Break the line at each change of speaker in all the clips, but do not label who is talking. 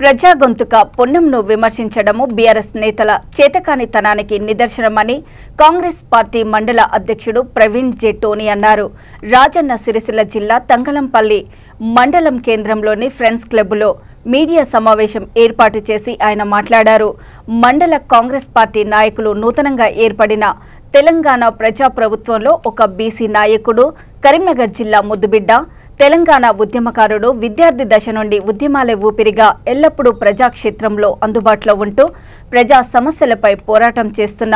ప్రజా గొంతుక పొన్నంను విమర్శించడము బీఆర్ఎస్ నేతల చేతకానితనానికి నిదర్శనమని కాంగ్రెస్ పార్టీ మండల అధ్యక్షుడు ప్రవీణ్ జె టోనీ అన్నారు. రాజన్న సిరిసిల్ల జిల్లా తంగలంపల్లి మండలం కేంద్రంలోని ఫ్రెండ్స్ క్లబ్లో మీడియా సమావేశం ఏర్పాటు చేసి ఆయన మాట్లాడారు. మండల కాంగ్రెస్ పార్టీ నాయకులు నూతనంగా ఏర్పడిన తెలంగాణ ప్రజాప్రభుత్వంలో ఒక బీసీ నాయకుడు, కరీంనగర్ జిల్లా ముద్దుబిడ్డ, తెలంగాణ ఉద్యమకారుడు, విద్యార్థి దశ నుండి ఉద్యమాలే ఊపిరిగా ఎల్లప్పుడూ ప్రజాక్షేత్రంలో అందుబాటులో ఉంటూ ప్రజా సమస్యలపై పోరాటం చేస్తున్న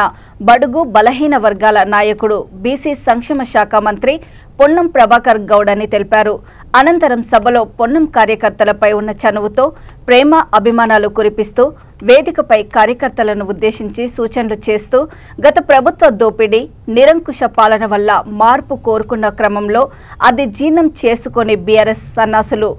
బడుగు బలహీన వర్గాల నాయకుడు, బీసీ సంక్షేమ శాఖ మంత్రి పొన్నం ప్రభాకర్ గౌడ్ అని తెలిపారు. అనంతరం సభలో పొన్నం కార్యకర్తలపై ఉన్న చనువుతో ప్రేమ అభిమానాలు కురిపిస్తూ వేదికపై కార్యకర్తలను ఉద్దేశించి సూచనలు చేస్తూ గత ప్రభుత్వ దోపిడీ, నిరంకుశ పాలన వల్ల మార్పు కోరుకున్న క్రమంలో అది జీర్ణం చేసుకుని బీఆర్ఎస్ సన్నాసులు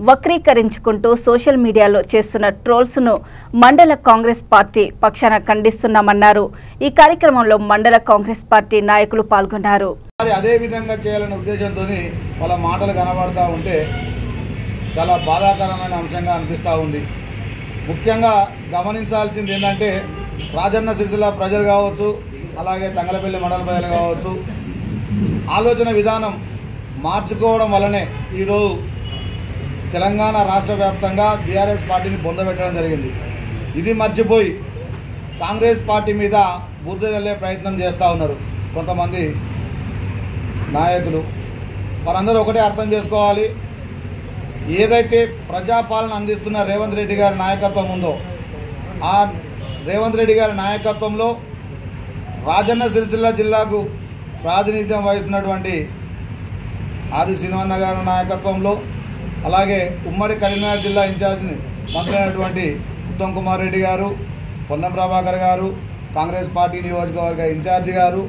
వక్రీకరించుకుంటూ సోషల్ మీడియాలో చేస్తున్న ట్రోల్స్ను మండల కాంగ్రెస్ పార్టీ పక్షాన ఖండిస్తున్నామన్నారు. ఈ కార్యక్రమంలో మండల కాంగ్రెస్ పార్టీ నాయకులు పాల్గొన్నారు.
అదే విధంగా చేయాలనే ఉద్దేశంతో వాళ్ళ మాటలు కనబడతా ఉంటే చాలా బాధాకరమైన అంశంగా అనిపిస్తూ ఉంది. ముఖ్యంగా గమనించాల్సింది ఏంటంటే రాజన్న సిరిసిల్ల ప్రజలు కావచ్చు, అలాగే తంగలపల్లి మండల ప్రజలు కావచ్చు, ఆలోచన విధానం మార్చుకోవడం వల్లనే ఈరోజు తెలంగాణ రాష్ట్ర వ్యాప్తంగా బీఆర్ఎస్ పార్టీని పొందబెట్టడం జరిగింది. ఇది మర్చిపోయి కాంగ్రెస్ పార్టీ మీద బురద చల్లే ప్రయత్నం చేస్తూ ఉన్నారు కొంతమంది నాయకులు. వారందరూ ఒకటే అర్థం చేసుకోవాలి, ఏదైతే ప్రజాపాలన అందిస్తున్న రేవంత్ రెడ్డి గారి నాయకత్వం ఉందో ఆ రేవంత్ రెడ్డి గారి నాయకత్వంలో రాజన్న సిరిసిల్ల జిల్లాకు ప్రాతినిధ్యం వహిస్తున్నటువంటి ఆది శ్రీనివాస గారి నాయకత్వంలో, అలాగే ఉమ్మడి కరీంనగర్ జిల్లా ఇన్ఛార్జిని మంత్రి అయినటువంటి ఉత్తమ్ కుమార్ రెడ్డి గారు, పొన్నం ప్రభాకర్ గారు, కాంగ్రెస్ పార్టీ నియోజకవర్గ ఇన్ఛార్జి గారు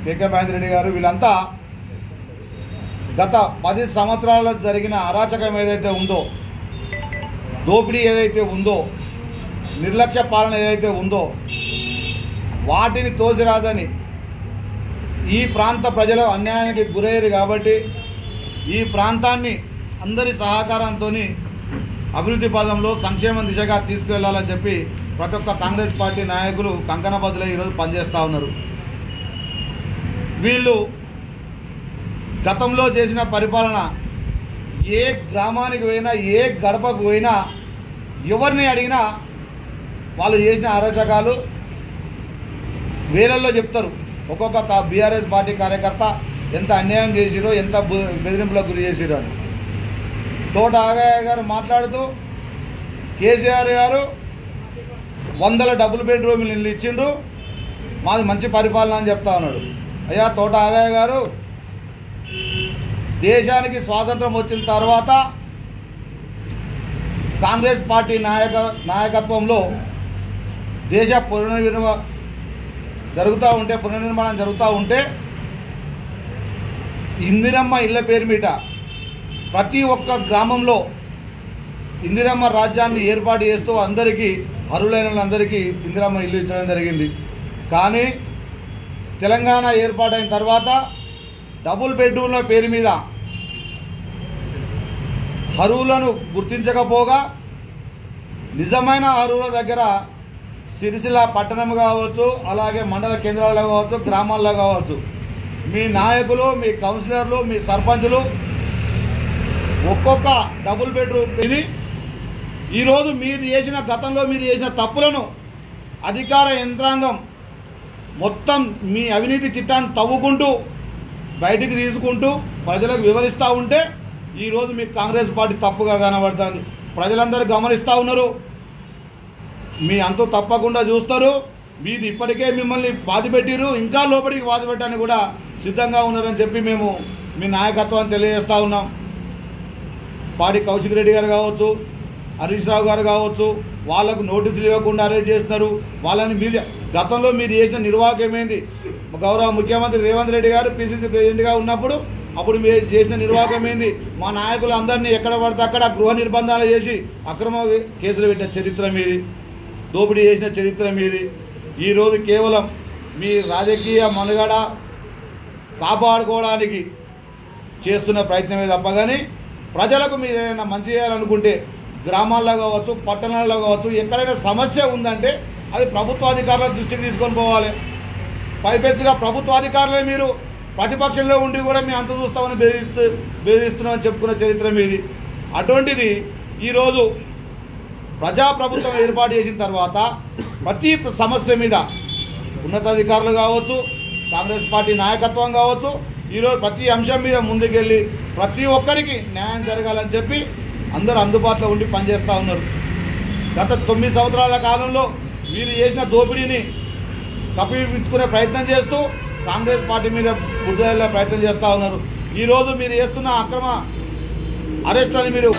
కేకే మహేందర్ రెడ్డి గారు, వీళ్ళంతా గత 10 సంవత్సరాల్లో జరిగిన అరాచకం ఏదైతే ఉందో, దోపిడీ ఏదైతే ఉందో, నిర్లక్ష్య పాలన ఏదైతే ఉందో వాటిని తోసిరాదని ఈ ప్రాంత ప్రజలు అన్యాయానికి గురయ్యారు. కాబట్టి ఈ ప్రాంతాన్ని అందరి సహకారంతో అభివృద్ధి పదంలో సంక్షేమ దిశగా తీసుకువెళ్లాలని చెప్పి ప్రతి ఒక్క కాంగ్రెస్ పార్టీ నాయకులు కంకణబద్దులై ఈరోజు పనిచేస్తూ ఉన్నారు. వీళ్ళు గతంలో చేసిన పరిపాలన ఏ గ్రామానికి పోయినా, ఏ గడపకు పోయినా, ఎవరిని అడిగినా వాళ్ళు చేసిన అరాచకాలు వేలల్లో చెప్తారు. ఒక్కొక్క బీఆర్ఎస్ పార్టీ కార్యకర్త ఎంత అన్యాయం చేసిరో, ఎంత బెదిరింపులకు గురి చేసిరో అని. తోట ఆగయ్య గారు మాట్లాడుతూ కేసీఆర్ గారు 100 డబుల్ బెడ్రూమ్లు ఇల్లు ఇచ్చిండ్రు, మాది మంచి పరిపాలన అని చెప్తా ఉన్నాడు. అయ్యా తోట ఆగయ్య గారు, దేశానికి స్వాతంత్రం వచ్చిన తర్వాత కాంగ్రెస్ పార్టీ నాయకత్వంలో దేశ పునర్నిర్మాణం జరుగుతూ ఉంటే ఇందిరమ్మ ఇళ్ల పేరు మీద ప్రతి ఒక్క గ్రామంలో ఇందిరమ్మ రాజ్యాన్ని ఏర్పాటు చేస్తూ అందరికీ, అర్హులైన వాళ్ళందరికీ ఇందిరమ్మ ఇల్లు ఇచ్చడం జరిగింది. కానీ తెలంగాణ ఏర్పాటైన తర్వాత డబుల్ బెడ్రూమ్ల పేరు మీద అర్హులను గుర్తించకపోగా నిజమైన అర్హుల దగ్గర సిరిసిల్ల పట్టణం కావచ్చు, అలాగే మండల కేంద్రాల్లో కావచ్చు, గ్రామాల్లో కావచ్చు, మీ నాయకులు, మీ కౌన్సిలర్లు, మీ సర్పంచులు ఒక్కొక్క డబుల్ బెడ్రూమ్ ఇది ఈరోజు గతంలో మీరు చేసిన తప్పులను అధికార యంత్రాంగం మొత్తం మీ అవినీతి చిట్టాన్ని తవ్వుకుంటూ బయటికి తీసుకుంటూ ప్రజలకు వివరిస్తూ ఉంటే ఈరోజు మీకు కాంగ్రెస్ పార్టీ తప్పుగా కనబడుతుంది. ప్రజలందరూ గమనిస్తూ ఉన్నారు, మీ అంతు తప్పకుండా చూస్తారు. మీరు ఇప్పటికే మిమ్మల్ని బాధపెట్టిరు, ఇంకా లోపలికి బాధపెట్టడానికి కూడా సిద్ధంగా ఉన్నారని చెప్పి మేము మీ నాయకత్వాన్ని తెలియజేస్తూ ఉన్నాం. పాడి కౌశిక్ రెడ్డి గారు కావచ్చు, హరీష్ రావు గారు కావచ్చు, వాళ్లకు నోటీసులు ఇవ్వకుండా అరెస్ట్ చేస్తున్నారు. వాళ్ళని గతంలో మీరు చేసిన నిర్వాహకం ఏంది? గౌరవ ముఖ్యమంత్రి రేవంత్ రెడ్డి గారు పిసిసి ప్రెసిడెంట్గా ఉన్నప్పుడు అప్పుడు మీరు చేసిన నిర్వాహకం ఏంది? మా నాయకులందరినీ ఎక్కడ పడితే అక్కడ గృహ నిర్బంధాలు చేసి అక్రమ కేసులు పెట్టిన చరిత్ర మీది, దోపిడీ చేసిన చరిత్ర మీది. ఈరోజు కేవలం మీ రాజకీయ మనుగడ కాపాడుకోవడానికి చేస్తున్న ప్రయత్నమే తప్ప కానీ ప్రజలకు మీరు ఏదైనా మంచి చేయాలనుకుంటే గ్రామాల్లో కావచ్చు, పట్టణాల్లో కావచ్చు, ఎక్కడైనా సమస్య ఉందంటే అది ప్రభుత్వాధికారుల దృష్టికి తీసుకొని పోవాలి. పైపెచ్చుగా ప్రభుత్వాధికారులే మీరు ప్రతిపక్షంలో ఉండి కూడా మేము అంత చూస్తామని బెదిరిస్తున్నామని చెప్పుకున్న చరిత్ర మీది. అటువంటిది ఈరోజు ప్రజాప్రభుత్వం ఏర్పాటు చేసిన తర్వాత ప్రతి సమస్య మీద ఉన్నతాధికారులు కావచ్చు, కాంగ్రెస్ పార్టీ నాయకత్వం కావచ్చు, ఈరోజు ప్రతి అంశం మీద ముందుకెళ్ళి ప్రతి ఒక్కరికి న్యాయం జరగాలని చెప్పి అందరూ అందుబాటులో ఉండి పనిచేస్తూ ఉన్నారు. గత 9 సంవత్సరాల కాలంలో వీరు చేసిన దోపిడీని కప్పిపుచ్చుకునే ప్రయత్నం చేస్తూ కాంగ్రెస్ పార్టీ మీద బుద్ధి ప్రయత్నం చేస్తూ ఉన్నారు. ఈరోజు మీరు చేస్తున్న అక్రమ అరెస్టులను మీరు